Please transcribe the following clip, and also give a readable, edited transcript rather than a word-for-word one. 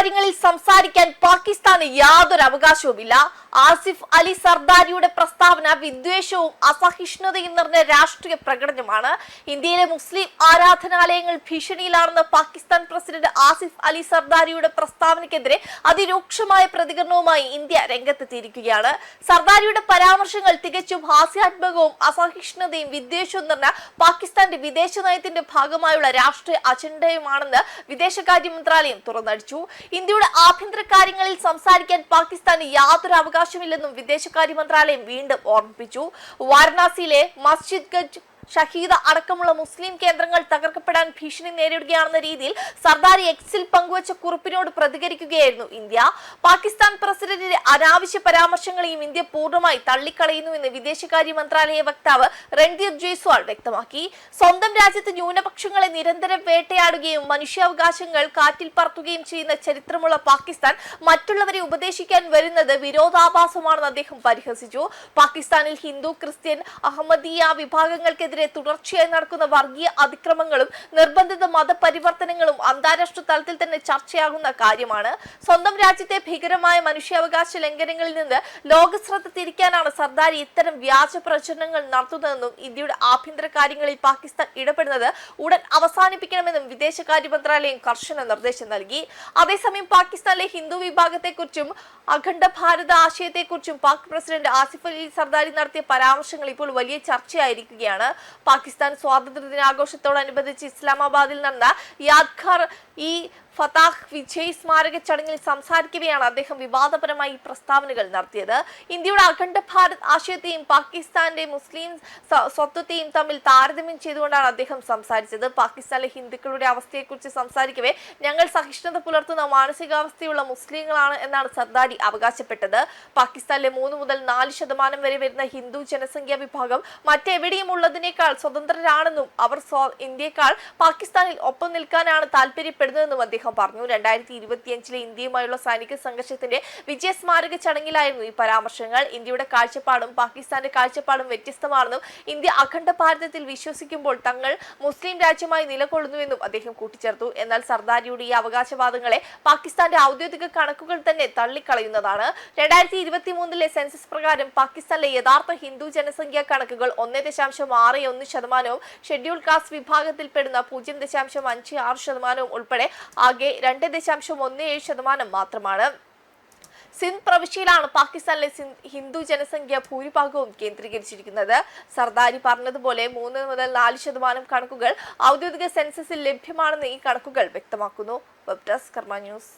കാര്യങ്ങളിൽ സംസാരിക്കാൻ പാകിസ്ഥാന് യാതൊരു അവകാശവുമില്ല. ആസിഫ് അലി സർദാരിയുടെ പ്രസ്താവന വിദ്വേഷവും അസഹിഷ്ണുതയും നിറഞ്ഞ രാഷ്ട്രീയ പ്രകടനമാണ്. ഇന്ത്യയിലെ മുസ്ലിം ആരാധനാലയങ്ങൾ ഭീഷണിയിലാണെന്ന് പാകിസ്ഥാൻ പ്രസിഡന്റ് ആസിഫ് അലി സർദാരിയുടെ പ്രസ്താവനയ്ക്കെതിരെ അതിരൂക്ഷമായ പ്രതികരണവുമായി ഇന്ത്യ രംഗത്തെത്തിയിരിക്കുകയാണ്. സർദാരിയുടെ പരാമർശങ്ങൾ തികച്ചും ഹാസ്യാത്മകവും അസഹിഷ്ണുതയും വിദ്വേഷവും നിറഞ്ഞ പാകിസ്ഥാന്റെ വിദേശ നയത്തിന്റെ ഭാഗമായുള്ള രാഷ്ട്രീയ അജണ്ടയുമാണെന്ന് വിദേശകാര്യ മന്ത്രാലയം തുറന്നടിച്ചു. ഇന്ത്യയുടെ ആഭ്യന്തര കാര്യങ്ങളിൽ സംസാരിക്കാൻ പാകിസ്ഥാന് യാതൊരു അവകാശമില്ലെന്നും വിദേശകാര്യ മന്ത്രാലയം വീണ്ടും ഓർമ്മിപ്പിച്ചു. വാരണാസിയിലെ മസ്ജിദ് ഗഞ്ച് ഷഹീദ അടക്കമുള്ള മുസ്ലിം കേന്ദ്രങ്ങൾ തകർക്കപ്പെടാൻ ഭീഷണി നേരിടുകയാണെന്ന രീതിയിൽ സർദാരി എക്സിൽ പങ്കുവച്ച കുറിപ്പിനോട് പ്രതികരിക്കുകയായിരുന്നു ഇന്ത്യ. പാകിസ്ഥാൻ പ്രസിഡന്റിന്റെ അനാവശ്യ പരാമർശങ്ങളെയും ഇന്ത്യ പൂർണ്ണമായി തള്ളിക്കളയുന്നുവെന്ന് വിദേശകാര്യ മന്ത്രാലയ വക്താവ് രൺധീർ ജയ്സ്വാൾ വ്യക്തമാക്കി. സ്വന്തം രാജ്യത്ത് ന്യൂനപക്ഷങ്ങളെ നിരന്തരം വേട്ടയാടുകയും മനുഷ്യാവകാശങ്ങൾ കാറ്റിൽ പറത്തുകയും ചെയ്യുന്ന ചരിത്രമുള്ള പാകിസ്ഥാൻ മറ്റുള്ളവരെ ഉപദേശിക്കാൻ വരുന്നത് വിരോധാഭാസമാണെന്ന് അദ്ദേഹം പരിഹസിച്ചു. പാകിസ്ഥാനിൽ ഹിന്ദു, ക്രിസ്ത്യൻ, അഹമ്മദീയ വിഭാഗങ്ങൾക്കെതിരെ തുടർച്ചയായി നടക്കുന്ന വർഗീയ അതിക്രമങ്ങളും നിർബന്ധിത മതപരിവർത്തനങ്ങളും അന്താരാഷ്ട്ര തലത്തിൽ തന്നെ ചർച്ചയാകുന്ന കാര്യമാണ്. സ്വന്തം രാജ്യത്തെ ഭീകരമായ മനുഷ്യാവകാശ ലംഘനങ്ങളിൽ നിന്ന് ലോകശ്രദ്ധ തിരിക്കാനാണ് സർദാരി ഇത്തരം വ്യാജ പ്രചരണങ്ങൾ നടത്തുന്നതെന്നും ഇന്ത്യയുടെ ആഭ്യന്തര കാര്യങ്ങളിൽ പാകിസ്ഥാൻ ഇടപെടുന്നത് ഉടൻ അവസാനിപ്പിക്കണമെന്നും വിദേശകാര്യ മന്ത്രാലയം കർശന നിർദ്ദേശം നൽകി. അതേസമയം പാകിസ്ഥാനിലെ ഹിന്ദു വിഭാഗത്തെക്കുറിച്ചും അഖണ്ഡ ഭാരത ആശയത്തെക്കുറിച്ചും പാക് പ്രസിഡന്റ് ആസിഫ് അലി സർദാരി നടത്തിയ പരാമർശങ്ങൾ ഇപ്പോൾ വലിയ ചർച്ചയായിരിക്കുകയാണ്. പാകിസ്ഥാൻ സ്വാതന്ത്ര്യ ദിനാഘോഷത്തോടനുബന്ധിച്ച് ഇസ്ലാമാബാദിൽ നടന്ന യാദ്ഗാർ ഇ ഫതാഹ് വിജയ് സ്മാരക ചടങ്ങിൽ സംസാരിക്കവെയാണ് അദ്ദേഹം വിവാദപരമായി പ്രസ്താവനകൾ നടത്തിയത്. ഇന്ത്യയുടെ അഖണ്ഡ ഭാരത് ആശയത്തെയും പാകിസ്ഥാന്റെ മുസ്ലിം സ്വത്വത്തെയും തമ്മിൽ താരതമ്യം ചെയ്തുകൊണ്ടാണ് അദ്ദേഹം സംസാരിച്ചത്. പാകിസ്ഥാനിലെ ഹിന്ദുക്കളുടെ അവസ്ഥയെക്കുറിച്ച് സംസാരിക്കവേ ഞങ്ങൾ സഹിഷ്ണുത പുലർത്തുന്ന മാനസികാവസ്ഥയുള്ള മുസ്ലിങ്ങളാണ് എന്നാണ് സർദാരി അവകാശപ്പെട്ടത്. പാകിസ്ഥാനിലെ 3 മുതൽ 4% വരെ വരുന്ന ഹിന്ദു ജനസംഖ്യാ വിഭാഗം മറ്റെവിടെയും ഉള്ളതിനേക്കാൾ സ്വതന്ത്രരാണെന്നും അവർ ഇന്ത്യയെക്കാൾ പാകിസ്ഥാനിൽ ഒപ്പം നിൽക്കാനാണ് താല്പര്യപ്പെടുന്നതെന്നും അദ്ദേഹം പറഞ്ഞു. 2025 ഇന്ത്യയുമായുള്ള സൈനിക സംഘർഷത്തിന്റെ വിജയ സ്മാരക ചടങ്ങിലായിരുന്നു ഈ പരാമർശങ്ങൾ. ഇന്ത്യയുടെ കാഴ്ചപ്പാടും പാകിസ്ഥാന്റെ കാഴ്ചപ്പാടും വ്യത്യസ്തമാണെന്നും ഇന്ത്യ അഖണ്ഡ ഭാരതത്തിൽ വിശ്വസിക്കുമ്പോൾ തങ്ങൾ മുസ്ലിം രാജ്യമായി നിലകൊള്ളുന്നുവെന്നും അദ്ദേഹം കൂട്ടിച്ചേർത്തു. എന്നാൽ സർദാരിയുടെ ഈ അവകാശവാദങ്ങളെ പാകിസ്ഥാന്റെ ഔദ്യോഗിക കണക്കുകൾ തന്നെ തള്ളിക്കളയുന്നതാണ്. 2023 സെൻസസ് പ്രകാരം പാകിസ്ഥാനിലെ യഥാർത്ഥ ഹിന്ദു ജനസംഖ്യാ കണക്കുകൾ 1.61% ഷെഡ്യൂൾ കാസ്റ്റ് വിഭാഗത്തിൽപ്പെടുന്ന 0.56% ഉൾപ്പെടെ ആകെ 2.17% മാത്രമാണ്. സിന്ധ് പ്രവിശ്യയിലാണ് പാകിസ്ഥാനിലെ ഹിന്ദു ജനസംഖ്യ ഭൂരിഭാഗവും കേന്ദ്രീകരിച്ചിരിക്കുന്നത്. സർദാരി പറഞ്ഞതുപോലെ 3 മുതൽ 4% കണക്കുകൾ ഔദ്യോഗിക സെൻസസിൽ ലഭ്യമാണെന്ന് ഈ കണക്കുകൾ വ്യക്തമാക്കുന്നു. വെബ് ഡെസ്ക് കർമ്മ ന്യൂസ്.